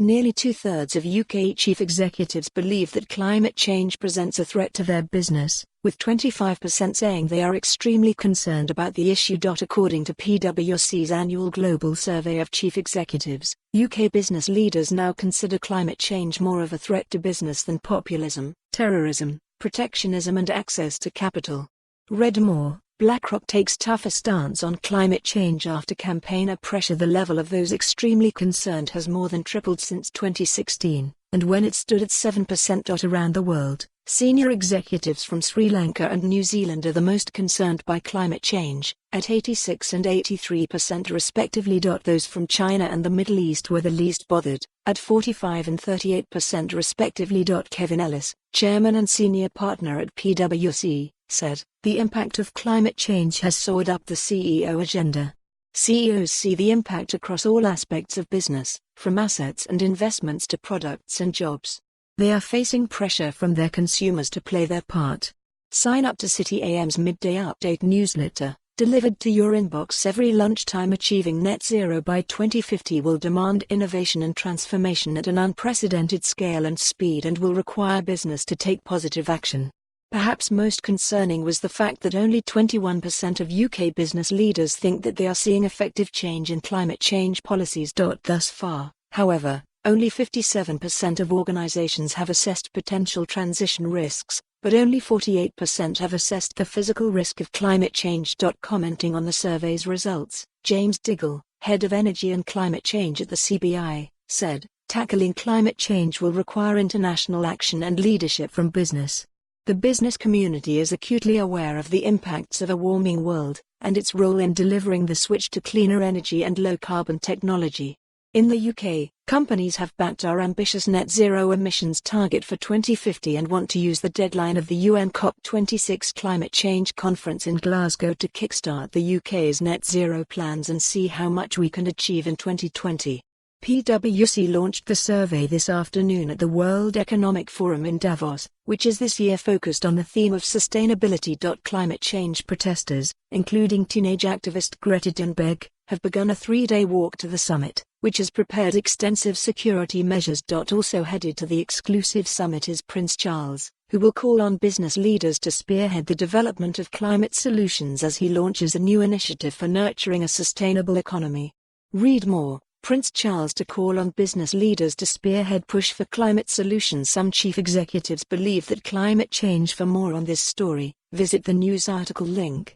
Nearly two-thirds of UK chief executives believe that climate change presents a threat to their business, with 25% saying they are extremely concerned about the issue. According to PwC's annual global survey of chief executives, UK business leaders now consider climate change more of a threat to business than populism, terrorism, protectionism and access to capital. Read more. Blackrock takes tougher stance on climate change after campaigner pressure. The level of those extremely concerned has more than tripled since 2016, and when it stood at 7%. Around the world, senior executives from Sri Lanka and New Zealand are the most concerned by climate change, at 86 and 83% respectively. Those from China and the Middle East were the least bothered, at 45 and 38% respectively. Kevin Ellis, chairman and senior partner at PwC, said, "The impact of climate change has soared up the CEO agenda. CEOs see the impact across all aspects of business, from assets and investments to products and jobs. They are facing pressure from their consumers to play their part." Sign up to City A.M.'s Midday Update newsletter, delivered to your inbox every lunchtime. Achieving net zero by 2050 will demand innovation and transformation at an unprecedented scale and speed, and will require business to take positive action. Perhaps most concerning was the fact that only 21% of UK business leaders think that they are seeing effective change in climate change policies. Thus far, however, only 57% of organizations have assessed potential transition risks, but only 48% have assessed the physical risk of climate change. Commenting on the survey's results, James Diggle, head of energy and climate change at the CBI, said, "Tackling climate change will require international action and leadership from business. The business community is acutely aware of the impacts of a warming world, and its role in delivering the switch to cleaner energy and low-carbon technology. In the UK, companies have backed our ambitious net zero emissions target for 2050 and want to use the deadline of the UN COP26 climate change conference in Glasgow to kickstart the UK's net zero plans and see how much we can achieve in 2020. PwC launched the survey this afternoon at the World Economic Forum in Davos, which is this year focused on the theme of sustainability. Climate change protesters, including teenage activist Greta Thunberg, have begun a 3-day walk to the summit, which has prepared extensive security measures. Also headed to the exclusive summit is Prince Charles, who will call on business leaders to spearhead the development of climate solutions as he launches a new initiative for nurturing a sustainable economy. Read more. Prince Charles to call on business leaders to spearhead push for climate solutions. Some chief executives believe that climate change. For more on this story, visit the news article link.